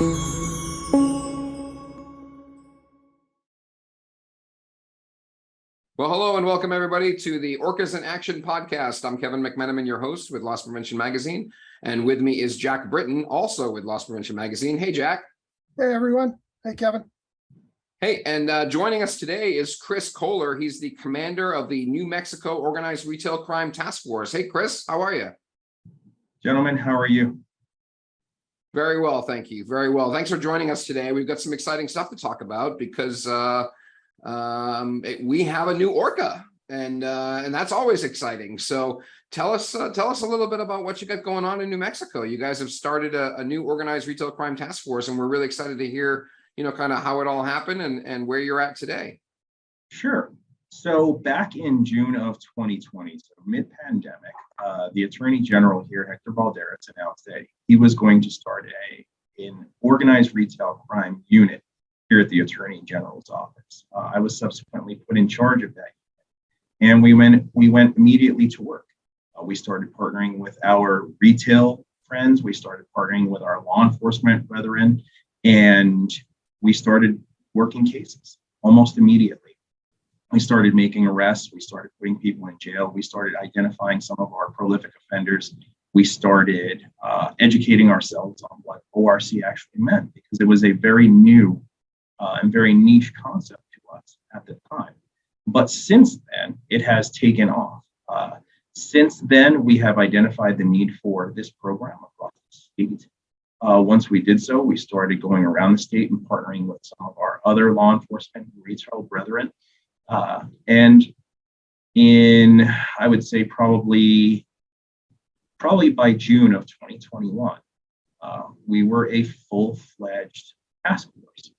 Well, hello and welcome everybody to the ORCAs in Action podcast. I'm Kevin McMenamin, your host with Loss Prevention Magazine. And with me is Jack Britton, also with Loss Prevention Magazine. Hey, Jack. Hey, everyone. Hey, Kevin. Hey, and joining us today is Chris Kohler. He's the commander of the New Mexico Organized Retail Crime Task Force. Hey, Chris, how are you? Gentlemen, how are you? Very well, thank you. Very well. Thanks for joining us today. We've got some exciting stuff to talk about because we have a new ORCA, and that's always exciting. So tell us a little bit about what you got going on in New Mexico. You guys have started a new organized retail crime task force, and we're really excited to hear, kind of how it all happened and where you're at today. Sure. So back in June of 2020, so mid-pandemic, the Attorney General here, Hector Valderas, announced that he was going to start an organized retail crime unit here at the Attorney General's office. I was subsequently put in charge of that, and we went immediately to work. We started partnering with our retail friends. We started partnering with our law enforcement brethren, and we started working cases almost immediately. We started making arrests. We started putting people in jail. We started identifying some of our prolific offenders. We started educating ourselves on what ORC actually meant, because it was a very new and very niche concept to us at the time. But since then, it has taken off. Since then, we have identified the need for this program across the state. Once we did so, we started going around the state and partnering with some of our other law enforcement and retail brethren. And in, I would say, probably by June of 2021, we were a full-fledged task force.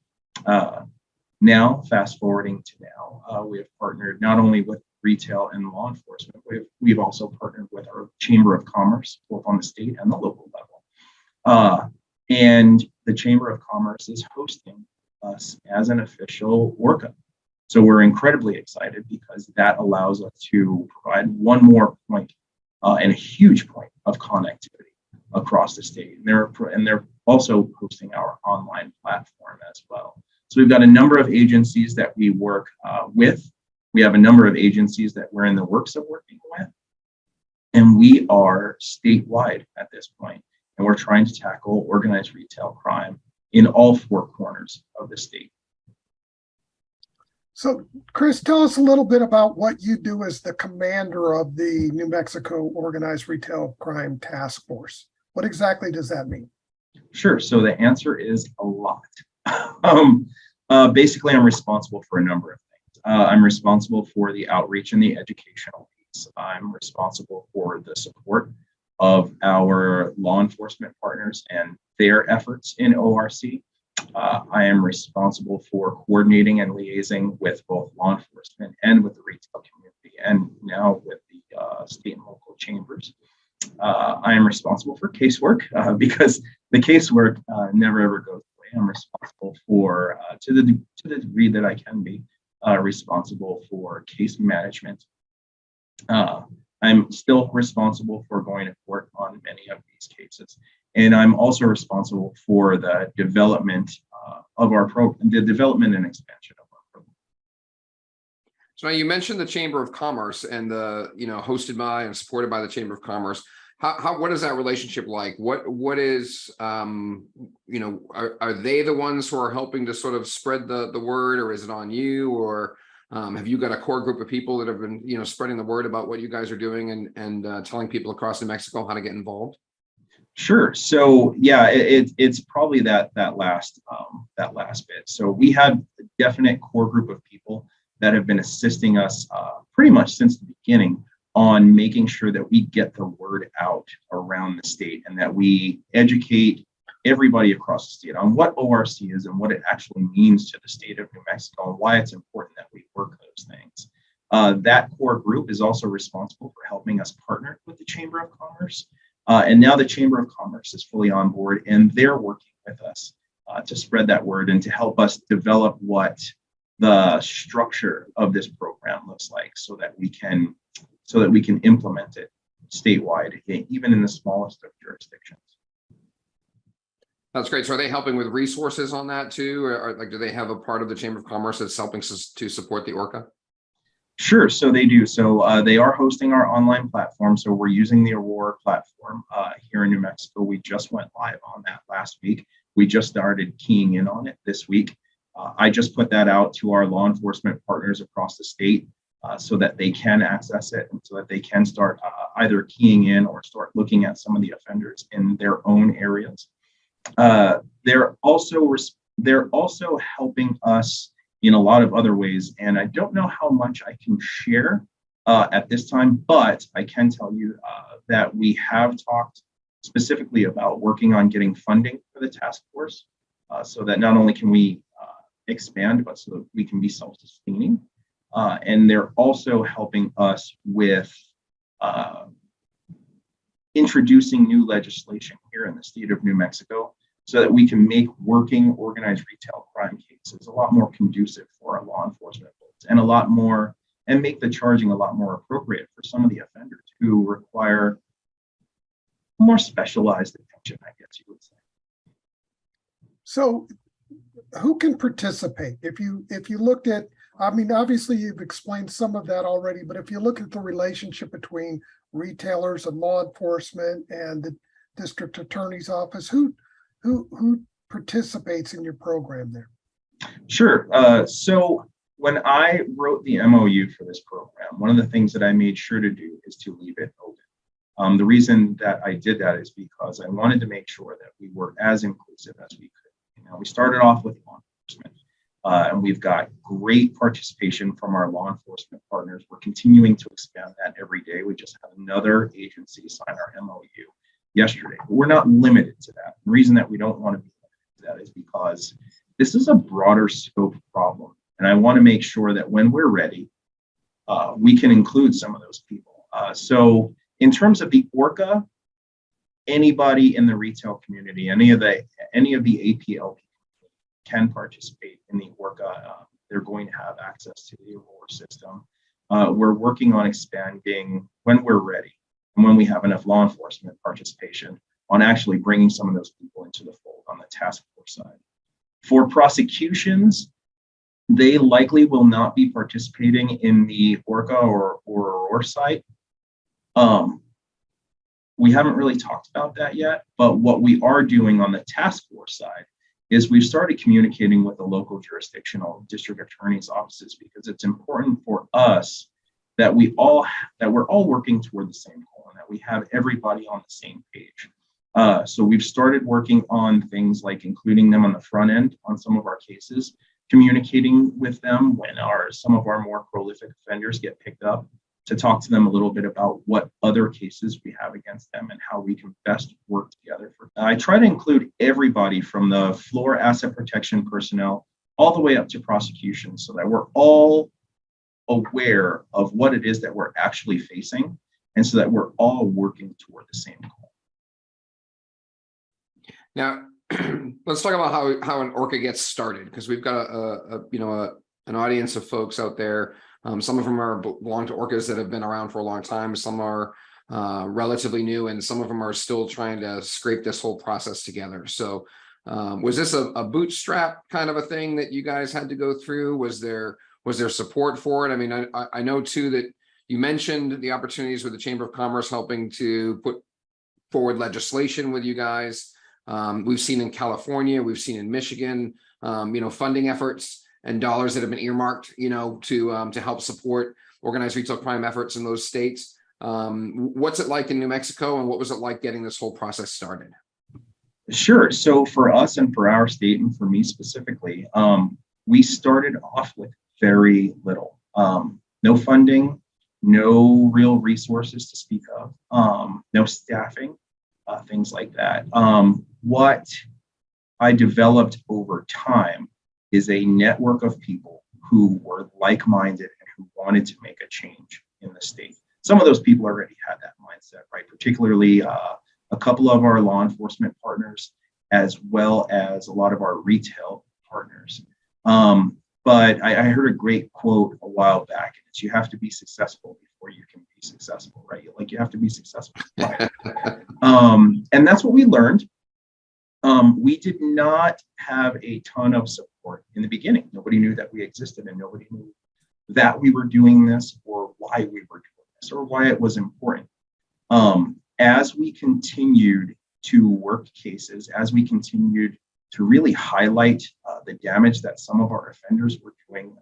Now, fast forwarding to now, we have partnered not only with retail and law enforcement, we've also partnered with our Chamber of Commerce, both on the state and the local level. And the Chamber of Commerce is hosting us as an official ORCA. So we're incredibly excited because that allows us to provide one more point and a huge point of connectivity across the state. And they're also hosting our online platform as well. So we've got a number of agencies that we work with. We have a number of agencies that we're in the works of working with. And we are statewide at this point. And we're trying to tackle organized retail crime in all four corners of the state. So, Chris, tell us a little bit about what you do as the commander of the New Mexico Organized Retail Crime Task Force. What exactly does that mean? Sure. So the answer is a lot. Basically, I'm responsible for a number of things. I'm responsible for the outreach and the educational piece. I'm responsible for the support of our law enforcement partners and their efforts in ORC. I am responsible for coordinating and liaising with both law enforcement and with the retail community, and now with the state and local chambers. I am responsible for casework because the casework never ever goes away. I'm responsible for, to the degree that I can be, responsible for case management. I'm still responsible for going to court on many of these cases. And I'm also responsible for the development of our program, the development and expansion of our program. So now you mentioned the Chamber of Commerce and the, hosted by and supported by the Chamber of Commerce. What is that relationship like? What is, are they the ones who are helping to sort of spread the word, or is it on you, or have you got a core group of people that have been, spreading the word about what you guys are doing and telling people across New Mexico how to get involved? Sure. So yeah, it's probably that last bit. So we have a definite core group of people that have been assisting us pretty much since the beginning on making sure that we get the word out around the state and that we educate everybody across the state on what ORC is and what it actually means to the state of New Mexico and why it's important that we work those things. That core group is also responsible for helping us partner with the Chamber of Commerce. And now the Chamber of Commerce is fully on board, and they're working with us to spread that word and to help us develop what the structure of this program looks like, so that we can implement it statewide, even in the smallest of jurisdictions. That's great. So are they helping with resources on that too? Or like, do they have a part of the Chamber of Commerce that's helping to support the ORCA? Sure. So they do. So they are hosting our online platform. So we're using the Aurora platform here in New Mexico. We just went live on that last week. We just started keying in on it this week. I just put that out to our law enforcement partners across the state so that they can access it and so that they can start either keying in or start looking at some of the offenders in their own areas. They're also helping us in a lot of other ways, and I don't know how much I can share at this time, but I can tell you that we have talked specifically about working on getting funding for the task force so that not only can we expand, but so that we can be self-sustaining. And they're also helping us with introducing new legislation here in the state of New Mexico so that we can make working organized retail crime cases a lot more conducive for our law enforcement folks and make the charging a lot more appropriate for some of the offenders who require more specialized attention, I guess you would say. So who can participate? If you looked at, I mean, obviously you've explained some of that already, but if you look at the relationship between retailers and law enforcement and the district attorney's office, who participates in your program there? Sure. So when I wrote the MOU for this program, one of the things that I made sure to do is to leave it open. The reason that I did that is because I wanted to make sure that we were as inclusive as we could. You know, we started off with law enforcement, and we've got great participation from our law enforcement partners. We're continuing to expand that every day. We just had another agency sign our MOU yesterday, but we're not limited to that. The reason that we don't want to be limited to that is because this is a broader scope problem, and I want to make sure that when we're ready, we can include some of those people. So in terms of the ORCA, anybody in the retail community, any of the APL can participate in the ORCA. They're going to have access to the Aurora system. We're working on expanding when we're ready and when we have enough law enforcement participation on actually bringing some of those people into the fold on the task force side. For prosecutions, they likely will not be participating in the ORCA or Aurora site. We haven't really talked about that yet, but what we are doing on the task force side is we've started communicating with the local jurisdictional district attorney's offices because it's important for us that we're all working toward the same goal and that we have everybody on the same page. So we've started working on things like including them on the front end on some of our cases, communicating with them when some of our more prolific offenders get picked up, to talk to them a little bit about what other cases we have against them and how we can best work together. I try to include everybody from the floor asset protection personnel all the way up to prosecution so that we're all aware of what it is that we're actually facing and so that we're all working toward the same goal. Now, let's talk about how an ORCA gets started, because we've got an audience of folks out there. Some of them belong to ORCAs that have been around for a long time. Some are relatively new, and some of them are still trying to scrape this whole process together. So was this a bootstrap kind of a thing that you guys had to go through? Was there support for it? I mean, I know too that you mentioned the opportunities with the Chamber of Commerce helping to put forward legislation with you guys. We've seen in California, we've seen in Michigan, funding efforts and dollars that have been earmarked, to help support organized retail crime efforts in those states. What's it like in New Mexico, and what was it like getting this whole process started? Sure. So for us and for our state, and for me specifically, we started off with very little. No funding, no real resources to speak of, no staffing, things like that. What I developed over time is a network of people who were like-minded and who wanted to make a change in the state. Some of those people already had that mindset, right? Particularly a couple of our law enforcement partners, as well as a lot of our retail partners. But I heard a great quote a while back, and it's, you have to be successful before you can be successful, right? Like, you have to be successful. And that's what we learned. We did not have a ton of support in the beginning. Nobody knew that we existed, and nobody knew that we were doing this, or why we were doing this, or why it was important. As we continued to work cases, as we continued to really highlight the damage that some of our offenders were doing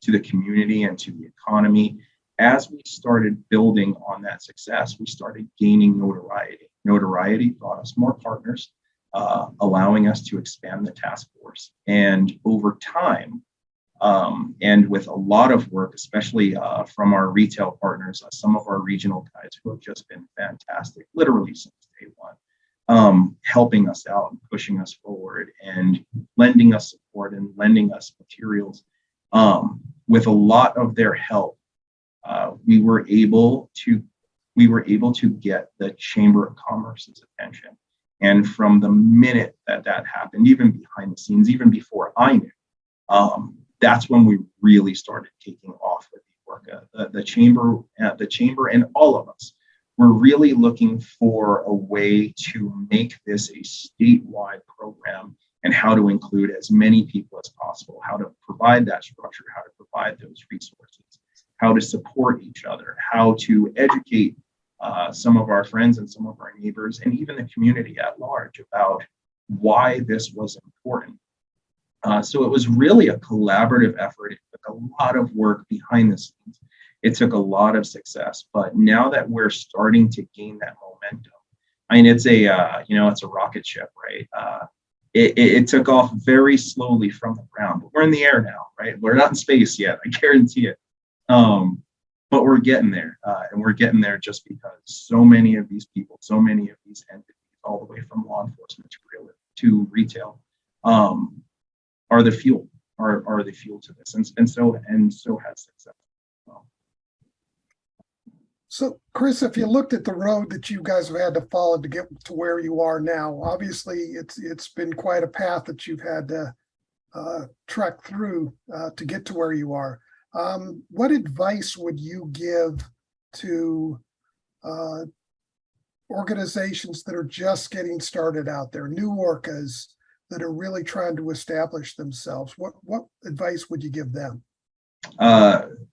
to the community and to the economy, as we started building on that success, we started gaining notoriety. Notoriety brought us more partners, allowing us to expand the task force. And over time, and with a lot of work, especially from our retail partners, some of our regional guys who have just been fantastic, literally since day one, helping us out and pushing us forward and lending us support and lending us materials. With a lot of their help, we were able to get the Chamber of Commerce's attention. And from the minute that happened, even behind the scenes, even before I knew, that's when we really started taking off with the ORCA. The chamber and all of us were really looking for a way to make this a statewide program, and how to include as many people as possible, how to provide that structure, how to provide those resources, how to support each other, how to educate some of our friends and some of our neighbors, and even the community at large about why this was important. So it was really a collaborative effort. It took a lot of work behind the scenes. It took a lot of success, but now that we're starting to gain that momentum, I mean, it's a rocket ship, right? It took off very slowly from the ground, but we're in the air now, right? We're not in space yet, I guarantee it. But we're getting there, and we're getting there just because so many of these people, so many of these entities, all the way from law enforcement to retail, are the fuel, are the fuel to this, and so has success. So, Chris, if you looked at the road that you guys have had to follow to get to where you are now, obviously it's been quite a path that you've had to trek through to get to where you are. What advice would you give to organizations that are just getting started out there, new ORCAs that are really trying to establish themselves? What advice would you give them?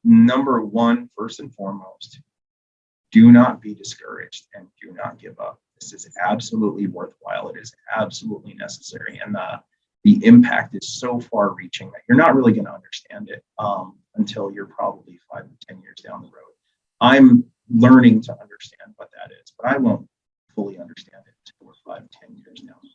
Number one, first and foremost, do not be discouraged and do not give up. This is absolutely worthwhile. It is absolutely necessary. And the impact is so far reaching that you're not really going to understand it until you're probably 5 to 10 years down the road. I'm learning to understand what that is, but I won't fully understand it until we're 5 to 10 years down the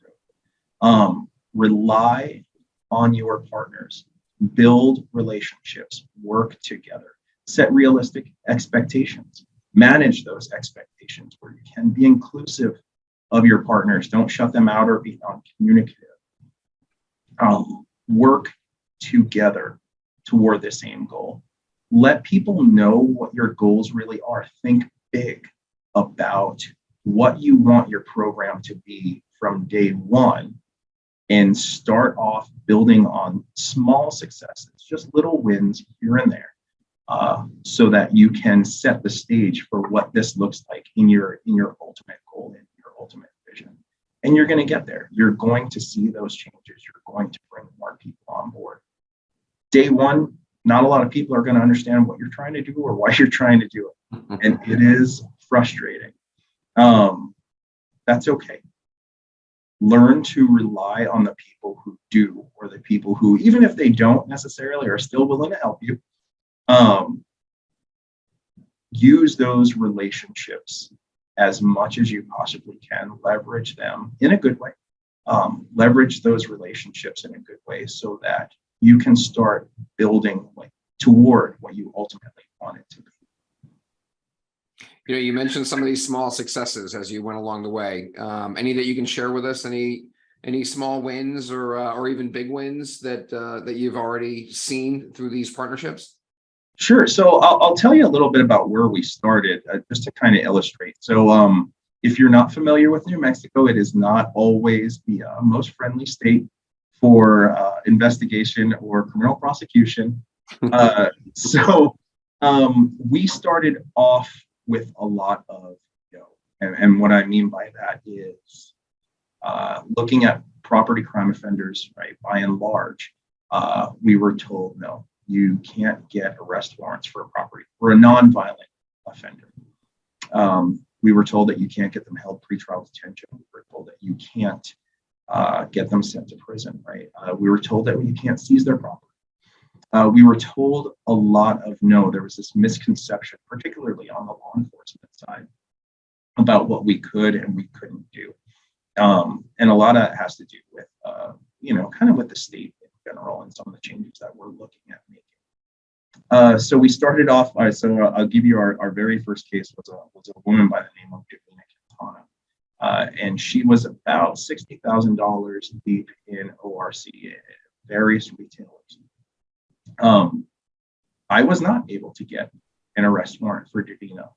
road. Rely on your partners, build relationships, work together, set realistic expectations. Manage those expectations where you can. Be inclusive of your partners. Don't shut them out or be uncommunicative. Work together toward the same goal. Let people know what your goals really are. Think big about what you want your program to be from day one, and start off building on small successes, just little wins here and there. So that you can set the stage for what this looks like in your ultimate goal, in your ultimate vision. And you're going to get there. You're going to see those changes. You're going to bring more people on board. Day one, not a lot of people are going to understand what you're trying to do or why you're trying to do it. And it is frustrating. That's okay. Learn to rely on the people who do, or the people who, even if they don't necessarily, are still willing to help you. Use those relationships as much as you possibly can. Leverage them in a good way. Leverage those relationships in a good way so that you can start building toward what you ultimately want it to be. You know, you mentioned some of these small successes as you went along the way. Any that you can share with us? Any small wins or even big wins that you've already seen through these partnerships? Sure. So I'll tell you a little bit about where we started, just to kind of illustrate. So if you're not familiar with New Mexico, it is not always the most friendly state for investigation or criminal prosecution. So we started off with a lot of, and what I mean by that is looking at property crime offenders, right, by and large, we were told, no, you can't get arrest warrants for a nonviolent offender. We were told that you can't get them held pretrial detention. We were told that you can't get them sent to prison, right? We were told that you can't seize their property. We were told a lot of no. There was this misconception, particularly on the law enforcement side, about what we could and we couldn't do. And a lot of it has to do with, kind of with the state in general and some of the changes that we're looking at making. So we started off, so I'll give you our very first case was a woman by the name of Davina Quintana. And she was about $60,000 deep in ORC, various retailers. I was not able to get an arrest warrant for Davina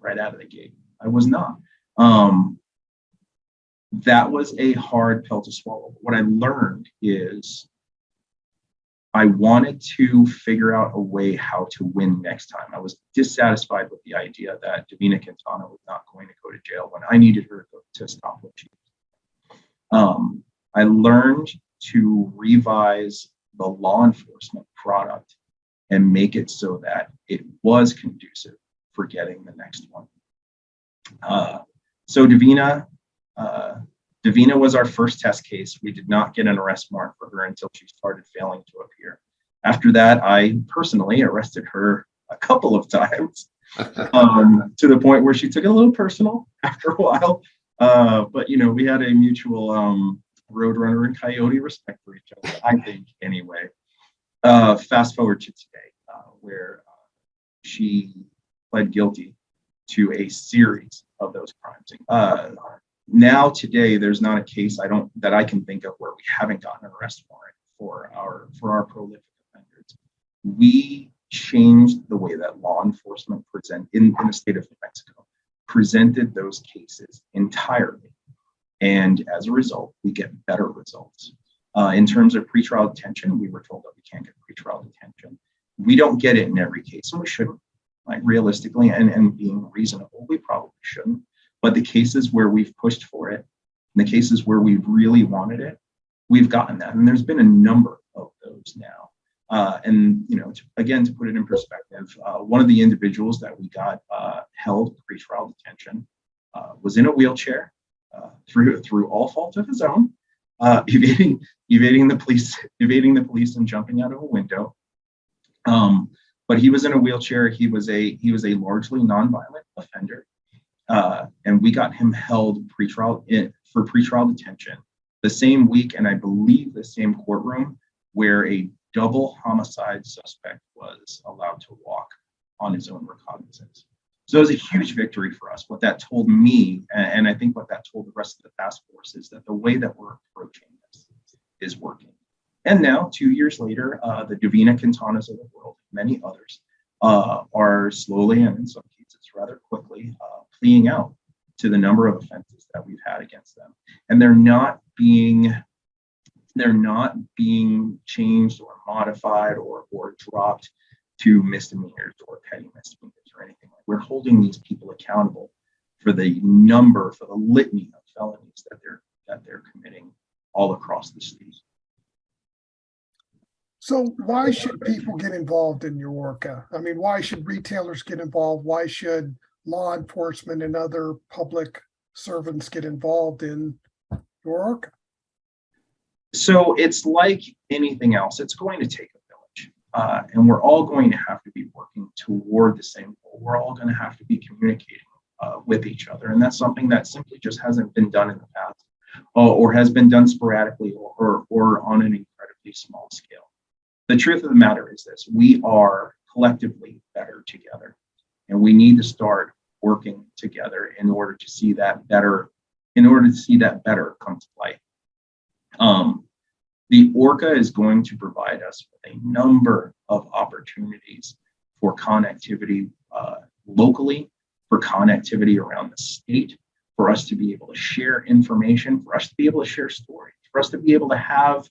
right out of the gate. I was not. That was a hard pill to swallow. What I learned is I wanted to figure out a way how to win next time. I was dissatisfied with the idea that Davina Quintana was not going to go to jail when I needed her to stop what she was. I learned to revise the law enforcement product and make it so that it was conducive for getting the next one. So Davina was our first test case. We did not get an arrest warrant for her until she started failing to appear. After that, I personally arrested her a couple of times to the point where she took it a little personal after a while. But, we had a mutual Roadrunner and Coyote respect for each other, I think, anyway. Fast forward to today, where she pled guilty to a series of those crimes. Now today, there's not a case that I can think of where we haven't gotten an arrest warrant for our prolific offenders. We changed the way that law enforcement in the state of New Mexico presented those cases entirely. And as a result, we get better results. In terms of pretrial detention, we were told that we can't get pretrial detention. We don't get it in every case, and we shouldn't. Like realistically and being reasonable, we probably shouldn't. But the cases where we've pushed for it, and the cases where we really wanted it, we've gotten that. And there's been a number of those now. To put it in perspective, one of the individuals that we got held pretrial detention was in a wheelchair through all fault of his own, evading the police and jumping out of a window. But he was in a wheelchair. He was a largely nonviolent offender, and we got him held for pretrial detention the same week, and I believe the same courtroom where a double homicide suspect was allowed to walk on his own recognizance. So it was a huge victory for us. What that told me, and I think what that told the rest of the task force, is that the way that we're approaching this is working. And now, 2 years later, the Davina Quintanas of the world, many others, are slowly and in some cases rather quickly pleading out to the number of offenses that we've had against them. And they're not being changed or modified or dropped to misdemeanors or petty misdemeanors or anything. We're holding these people accountable for the litany of felonies that they're committing all across the state. So why should people get involved in your ORCA? I mean, why should retailers get involved? Why should law enforcement and other public servants get involved in your ORCA? So it's like anything else. It's going to take a village, and we're all going to have to be working toward the same goal. We're all going to have to be communicating with each other, and that's something that simply just hasn't been done in the past, or has been done sporadically, or on an incredibly small scale. The truth of the matter is this: we are collectively better together, and we need to start working together in order to see that better come to light. The ORCA is going to provide us with a number of opportunities for connectivity locally, for connectivity around the state, for us to be able to share information, for us to be able to share stories, for us to be able to have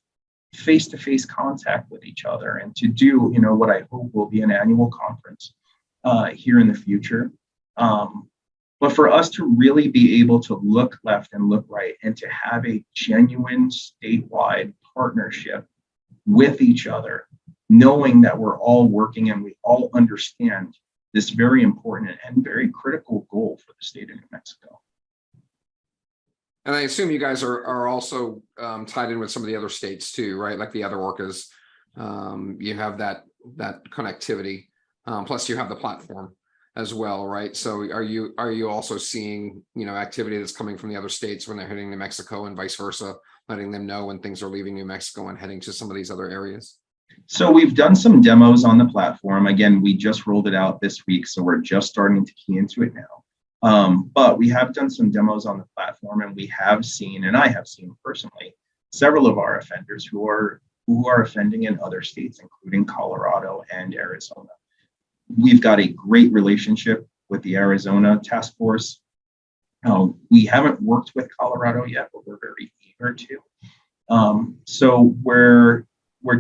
face-to-face contact with each other, and to do, what I hope will be an annual conference here in the future. But for us to really be able to look left and look right and to have a genuine statewide partnership with each other, knowing that we're all working and we all understand this very important and very critical goal for the state of New Mexico. And I assume you guys are also tied in with some of the other states too, right? Like the other ORCAs. You have that connectivity. Plus you have the platform as well, right? So are you also seeing, activity that's coming from the other states when they're heading to Mexico and vice versa, letting them know when things are leaving New Mexico and heading to some of these other areas? So we've done some demos on the platform. Again, we just rolled it out this week, so we're just starting to key into it now. But we have done some demos on the platform, and we have seen, and I have seen personally, several of our offenders who are offending in other states, including Colorado and Arizona. We've got a great relationship with the Arizona task force. We haven't worked with Colorado yet, but we're very eager to. So we're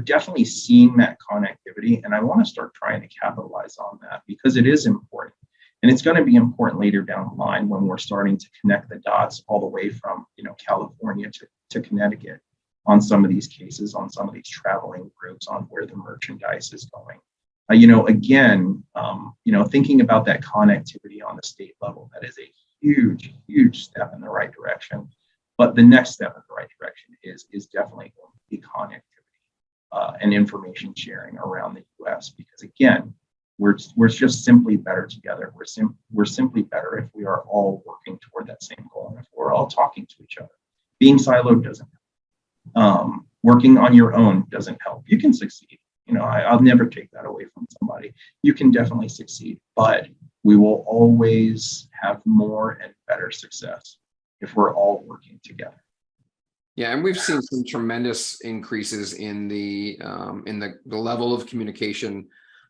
definitely seeing that connectivity, and I want to start trying to capitalize on that because it is important. And it's going to be important later down the line when we're starting to connect the dots all the way from, California to Connecticut on some of these cases, on some of these traveling groups, on where the merchandise is going. Thinking about that connectivity on the state level, that is a huge, huge step in the right direction. But the next step in the right direction is definitely going to be connectivity and information sharing around the U.S. Because again, we're just simply better together. We're simply better if we are all working toward that same goal and if we're all talking to each other. Being siloed doesn't help. Working on your own doesn't help. You can succeed. I'll never take that away from somebody. You can definitely succeed, but we will always have more and better success if we're all working together. Yeah, and we've seen some tremendous increases in the level of communication,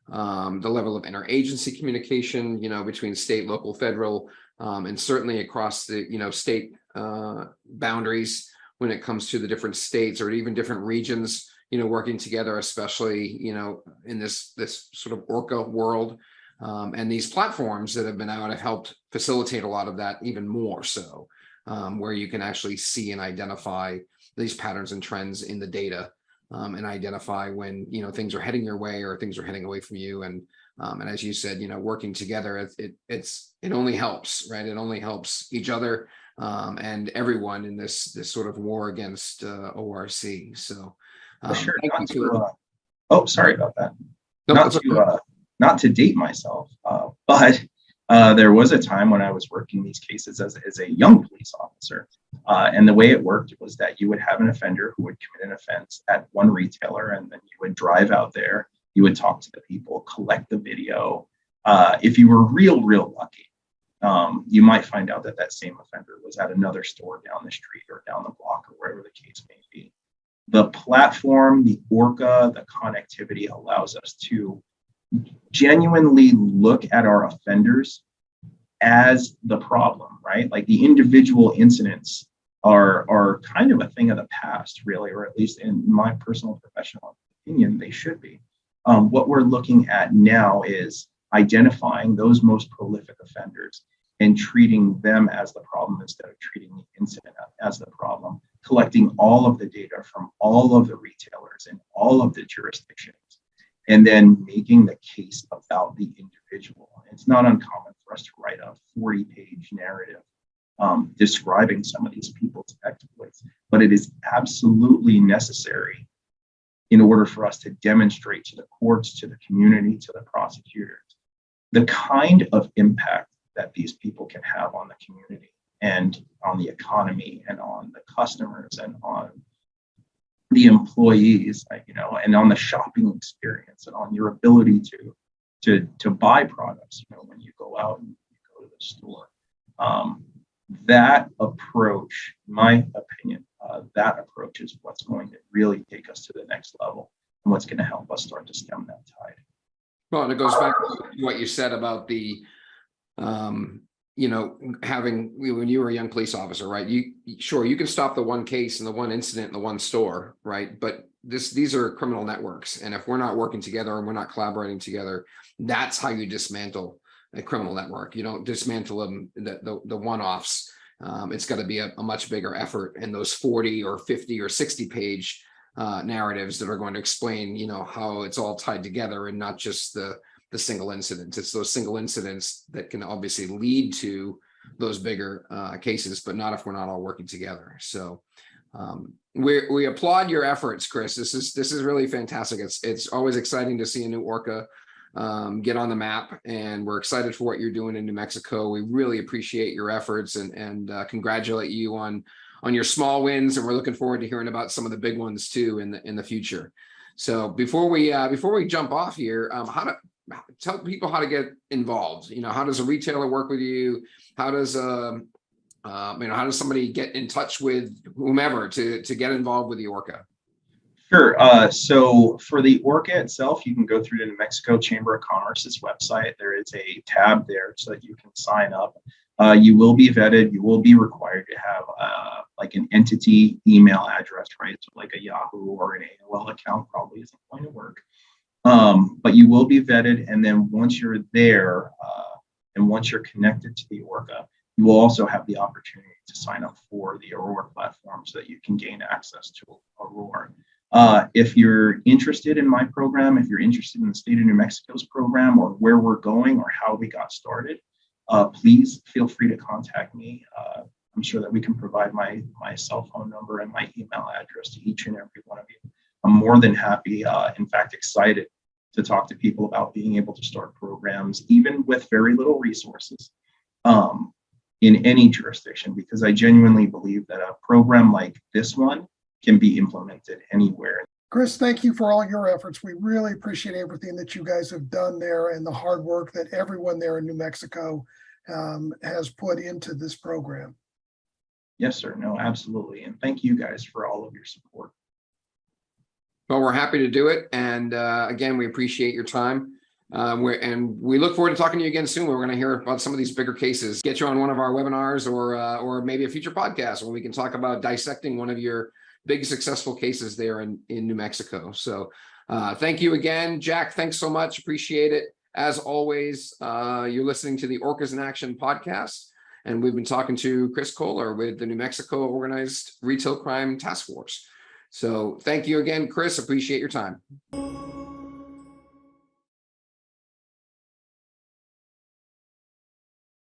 the level of interagency communication, between state, local, federal, and certainly across the state boundaries when it comes to the different states or even different regions, working together, especially in this sort of ORCA world, and these platforms that have been out have helped facilitate a lot of that even more so. Where you can actually see and identify these patterns and trends in the data, and identify when things are heading your way or things are heading away from you. And as you said, working together, it only helps, right? It only helps each other and everyone in this sort of war against ORC. So sure. Sorry about that. No, not to date myself, but there was a time when I was working these cases as a young police officer. And the way it worked was that you would have an offender who would commit an offense at one retailer, and then you would drive out there, you would talk to the people, collect the video. If you were real lucky, you might find out that same offender was at another store down the street or down the block or wherever the case may be. The platform, the ORCA, the connectivity allows us to genuinely look at our offenders as the problem, right? Like the individual incidents are kind of a thing of the past, really, or at least in my personal professional opinion, they should be. What we're looking at now is identifying those most prolific offenders and treating them as the problem instead of treating the incident as the problem, collecting all of the data from all of the retailers and all of the jurisdictions, and then making the case about the individual. It's not uncommon for us to write a 40-page narrative describing some of these people's exploits, but it is absolutely necessary in order for us to demonstrate to the courts, to the community, to the prosecutors, the kind of impact that these people can have on the community and on the economy and on the customers and on the employees, and on the shopping experience and on your ability to buy products, when you go out and you go to the store. That approach, in my opinion, that approach is what's going to really take us to the next level and what's going to help us start to stem that tide. Well, and it goes back to what you said about the having, when you were a young police officer, right? You can stop the one case and the one incident in the one store, right? But these are criminal networks. And if we're not working together and we're not collaborating together, that's how you dismantle a criminal network. You don't dismantle them, the one-offs. It's got to be a much bigger effort, and those 40 or 50 or 60 page narratives that are going to explain, how it's all tied together, and not just the single incidents. It's those single incidents that can obviously lead to those bigger cases, but not if we're not all working together. So we applaud your efforts, Chris. This is really fantastic. It's always exciting to see a new ORCA get on the map, and we're excited for what you're doing in New Mexico. We really appreciate your efforts and congratulate you on your small wins, and we're looking forward to hearing about some of the big ones too in the future. So before we jump off here, tell people how to get involved. How does a retailer work with you? How does how does somebody get in touch with whomever to get involved with the ORCA? Sure. So for the ORCA itself, you can go through the New Mexico Chamber of Commerce's website. There is a tab there so that you can sign up. You will be vetted. You will be required to have like an entity email address, right? So like a Yahoo or an AOL account probably isn't going to work. But you will be vetted. And then once you're there and once you're connected to the ORCA, you will also have the opportunity to sign up for the Aurora platform so that you can gain access to Aurora. If you're interested in my program, if you're interested in the state of New Mexico's program, or where we're going or how we got started, please feel free to contact me. I'm sure that we can provide my cell phone number and my email address to each and every one of you. I'm more than happy, in fact, excited to talk to people about being able to start programs, even with very little resources, in any jurisdiction, because I genuinely believe that a program like this one can be implemented anywhere. Chris, thank you for all your efforts. We really appreciate everything that you guys have done there and the hard work that everyone there in New Mexico has put into this program. Yes, sir. No, absolutely. And thank you guys for all of your support. Well, we're happy to do it. And again, we appreciate your time. And we look forward to talking to you again soon. We're going to hear about some of these bigger cases, get you on one of our webinars or maybe a future podcast where we can talk about dissecting one of your big successful cases there in New Mexico. So thank you again, Jack. Thanks so much. Appreciate it. As always, you're listening to the ORCAs in Action podcast, and we've been talking to Chris Kohler with the New Mexico Organized Retail Crime Task Force. So thank you again, Chris. Appreciate your time.